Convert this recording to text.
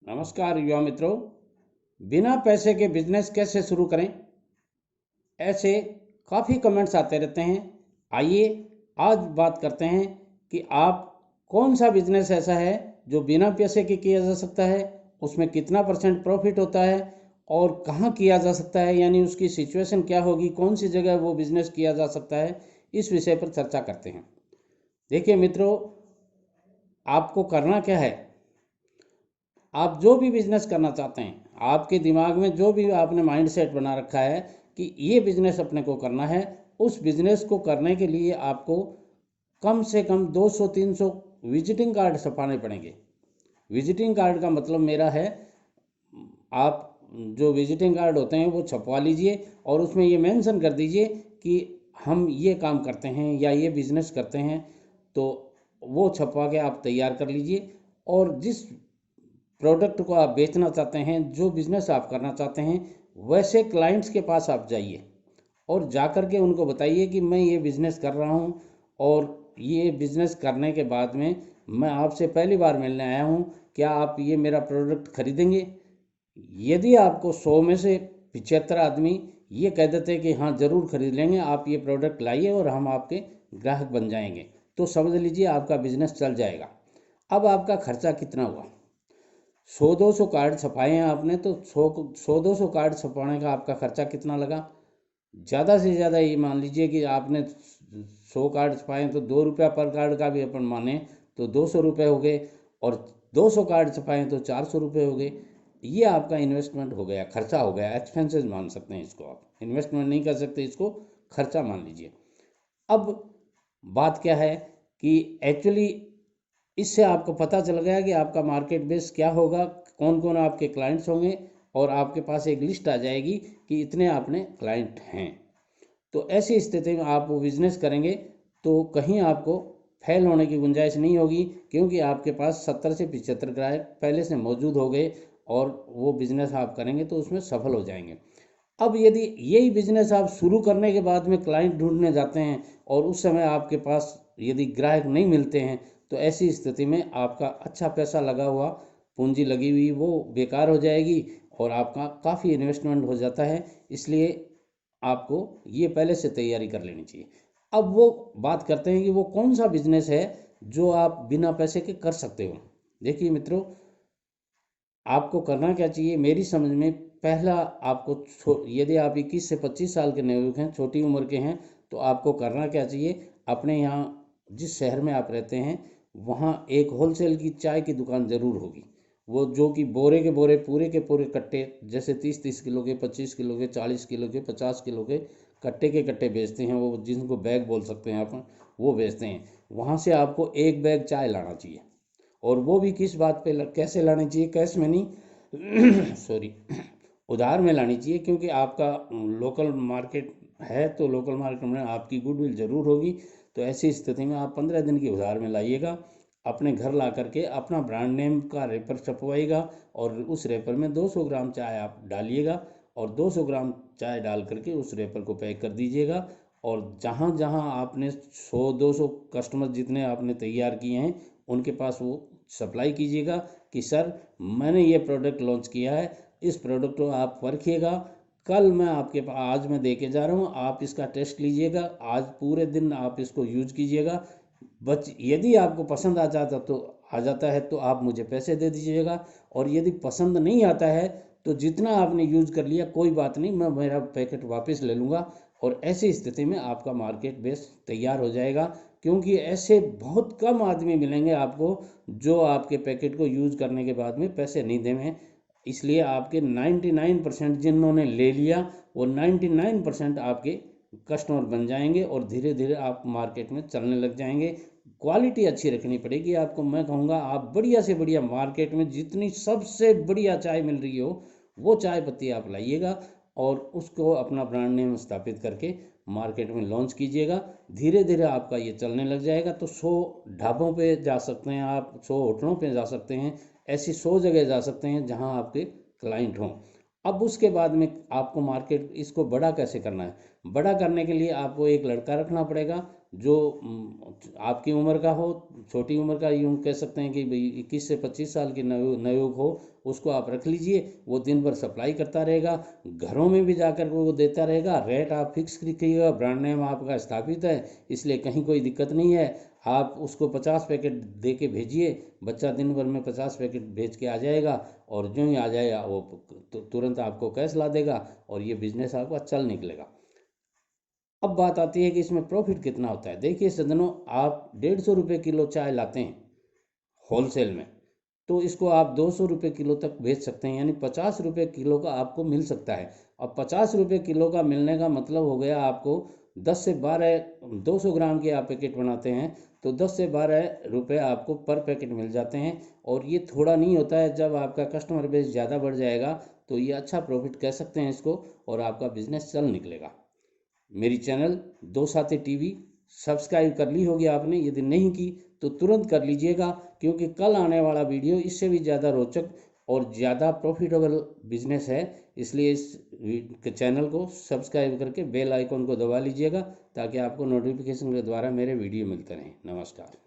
नमस्कार युवा मित्रों। बिना पैसे के बिजनेस कैसे शुरू करें, ऐसे काफ़ी कमेंट्स आते रहते हैं। आइए आज बात करते हैं कि आप कौन सा बिजनेस ऐसा है जो बिना पैसे के किया जा सकता है, उसमें कितना % प्रॉफिट होता है और कहाँ किया जा सकता है, यानी उसकी सिचुएशन क्या होगी, कौन सी जगह वो बिजनेस किया जा सकता है। इस विषय पर चर्चा करते हैं। देखिए मित्रों, आपको करना क्या है। आप जो भी बिजनेस करना चाहते हैं, आपके दिमाग में जो भी आपने माइंड सेट बना रखा है कि ये बिजनेस अपने को करना है, उस बिजनेस को करने के लिए आपको कम से कम 200-300 विजिटिंग कार्ड छपाने पड़ेंगे। विजिटिंग कार्ड का मतलब मेरा है, आप जो विजिटिंग कार्ड होते हैं वो छपवा लीजिए और उसमें ये मेंशन कर दीजिए कि हम ये काम करते हैं या ये बिजनेस करते हैं। तो वो छपवा के आप तैयार कर लीजिए और जिस प्रोडक्ट को आप बेचना चाहते हैं, जो बिज़नेस आप करना चाहते हैं, वैसे क्लाइंट्स के पास आप जाइए और जा कर के उनको बताइए कि मैं ये बिज़नेस कर रहा हूँ और ये बिज़नेस करने के बाद में मैं आपसे पहली बार मिलने आया हूँ, क्या आप ये मेरा प्रोडक्ट खरीदेंगे। यदि आपको 100 में से 75 आदमी ये कह देते हैं कि हाँ ज़रूर खरीद लेंगे, आप ये प्रोडक्ट लाइए और हम आपके ग्राहक बन जाएंगे, तो समझ लीजिए आपका बिज़नेस चल जाएगा। अब आपका खर्चा कितना हुआ। 100-200 कार्ड छपाए हैं आपने, तो 100-200 कार्ड छपाने का आपका खर्चा कितना लगा। ज़्यादा से ज़्यादा ये मान लीजिए कि आपने 100 कार्ड छपाए तो ₹2 पर कार्ड का भी अपन माने तो ₹200 हो गए, और 200 कार्ड छपाए तो ₹400 हो गए। ये आपका इन्वेस्टमेंट हो गया, खर्चा हो गया, एक्सपेंसेस मान सकते हैं इसको। आप इन्वेस्टमेंट नहीं कर सकते, इसको खर्चा मान लीजिए। अब बात क्या है कि एक्चुअली इससे आपको पता चल गया कि आपका मार्केट बेस क्या होगा, कौन कौन आपके क्लाइंट्स होंगे, और आपके पास एक लिस्ट आ जाएगी कि इतने आपने क्लाइंट हैं। तो ऐसी स्थिति में आप वो बिज़नेस करेंगे तो कहीं आपको फेल होने की गुंजाइश नहीं होगी, क्योंकि आपके पास 70 से 75 ग्राहक पहले से मौजूद हो गए और वो बिज़नेस आप करेंगे तो उसमें सफल हो जाएंगे। अब यदि यही बिजनेस आप शुरू करने के बाद में क्लाइंट ढूंढने जाते हैं और उस समय आपके पास यदि ग्राहक नहीं मिलते हैं, तो ऐसी स्थिति में आपका अच्छा पैसा लगा हुआ, पूंजी लगी हुई, वो बेकार हो जाएगी और आपका काफ़ी इन्वेस्टमेंट हो जाता है। इसलिए आपको ये पहले से तैयारी कर लेनी चाहिए। अब वो बात करते हैं कि वो कौन सा बिजनेस है जो आप बिना पैसे के कर सकते हो। देखिए मित्रों, आपको करना क्या चाहिए मेरी समझ में। पहला आपको यदि आप 21 से 25 साल के नवयुवक हैं, छोटी उम्र के हैं, तो आपको करना क्या चाहिए। अपने यहाँ जिस शहर में आप रहते हैं वहाँ एक होलसेल की चाय की दुकान ज़रूर होगी। वो जो कि बोरे के बोरे, पूरे के पूरे कट्टे, जैसे 30-30 किलो के, 25 किलो के, 40 किलो के, 50 किलो के कट्टे के कट्टे बेचते हैं, वो जिनको बैग बोल सकते हैं आप, वो बेचते हैं। वहाँ से आपको एक बैग चाय लाना चाहिए, और वो भी किस बात पे कैसे लानी चाहिए, कैश में नहीं सॉरी, उधार में लानी चाहिए, क्योंकि आपका लोकल मार्केट है तो लोकल मार्केट में आपकी गुडविल ज़रूर होगी। तो ऐसी स्थिति में आप 15 दिन की उधार में लाइएगा, अपने घर ला करके अपना ब्रांड नेम का रेपर छपवाइएगा और उस रेपर में 200 ग्राम चाय आप डालिएगा और 200 ग्राम चाय डाल करके उस रेपर को पैक कर दीजिएगा। और जहाँ जहाँ आपने 100-200 कस्टमर जितने आपने तैयार किए हैं उनके पास वो सप्लाई कीजिएगा कि सर मैंने ये प्रोडक्ट लॉन्च किया है, इस प्रोडक्ट को आप परखिएगा, कल मैं आपके पास, आज मैं दे के जा रहा हूँ, आप इसका टेस्ट लीजिएगा, आज पूरे दिन आप इसको यूज कीजिएगा। यदि आपको पसंद आ जाता है तो आप मुझे पैसे दे दीजिएगा, और यदि पसंद नहीं आता है तो जितना आपने यूज कर लिया कोई बात नहीं, मैं मेरा पैकेट वापस ले लूँगा। और ऐसी स्थिति में आपका मार्केट बेस तैयार हो जाएगा, क्योंकि ऐसे बहुत कम आदमी मिलेंगे आपको जो आपके पैकेट को यूज़ करने के बाद में पैसे नहीं देंगे। इसलिए आपके 99% जिन्होंने ले लिया वो 99% आपके कस्टमर बन जाएंगे और धीरे धीरे आप मार्केट में चलने लग जाएंगे। क्वालिटी अच्छी रखनी पड़ेगी आपको। मैं कहूँगा आप बढ़िया से बढ़िया मार्केट में जितनी सबसे बढ़िया चाय मिल रही हो वो चाय पत्ती आप लाइएगा और उसको अपना ब्रांड नेम स्थापित करके मार्केट में लॉन्च कीजिएगा। धीरे धीरे आपका ये चलने लग जाएगा तो 100 ढाबों पे जा सकते हैं आप, 100 होटलों पे जा सकते हैं, ऐसी 100 जगह जा सकते हैं जहां आपके क्लाइंट हों। अब उसके बाद में आपको मार्केट इसको बड़ा कैसे करना है। बड़ा करने के लिए आपको एक लड़का रखना पड़ेगा जो आपकी उम्र का हो, छोटी उम्र का, यूँ कह सकते हैं कि भाई 21 से 25 साल की नवयुवक हो, उसको आप रख लीजिए। वो दिन भर सप्लाई करता रहेगा, घरों में भी जाकर वो देता रहेगा। रेट आप फिक्स रखिएगा, ब्रांड नेम आपका स्थापित है, इसलिए कहीं कोई दिक्कत नहीं है। आप उसको 50 पैकेट दे के भेजिए, बच्चा दिन भर में 50 पैकेट भेज के आ जाएगा, और जो ही आ जाएगा वो तुरंत आपको कैश ला देगा, और ये बिजनेस आपका चल निकलेगा। अब बात आती है कि इसमें प्रॉफिट कितना होता है। देखिए सज्जनों, आप 150 रुपये किलो चाय लाते हैं होलसेल में, तो इसको आप 200 रुपये किलो तक बेच सकते हैं, यानी 50 रुपये किलो का आपको मिल सकता है। अब 50 रुपये किलो का मिलने का मतलब हो गया आपको 10 से 12, 200 ग्राम के आप पैकेट बनाते हैं तो 10 से 12 रुपये आपको पर पैकेट मिल जाते हैं। और ये थोड़ा नहीं होता है, जब आपका कस्टमर बेस ज़्यादा बढ़ जाएगा तो ये अच्छा प्रॉफिट कह सकते हैं इसको, और आपका बिजनेस चल निकलेगा। मेरी चैनल दो साथी टीवी सब्सक्राइब कर ली होगी आपने, यदि नहीं की तो तुरंत कर लीजिएगा, क्योंकि कल आने वाला वीडियो इससे भी ज़्यादा रोचक और ज़्यादा प्रॉफिटेबल बिजनेस है। इसलिए इस चैनल को सब्सक्राइब करके बेल आइकॉन को दबा लीजिएगा, ताकि आपको नोटिफिकेशन के द्वारा मेरे वीडियो मिलते रहें। नमस्कार।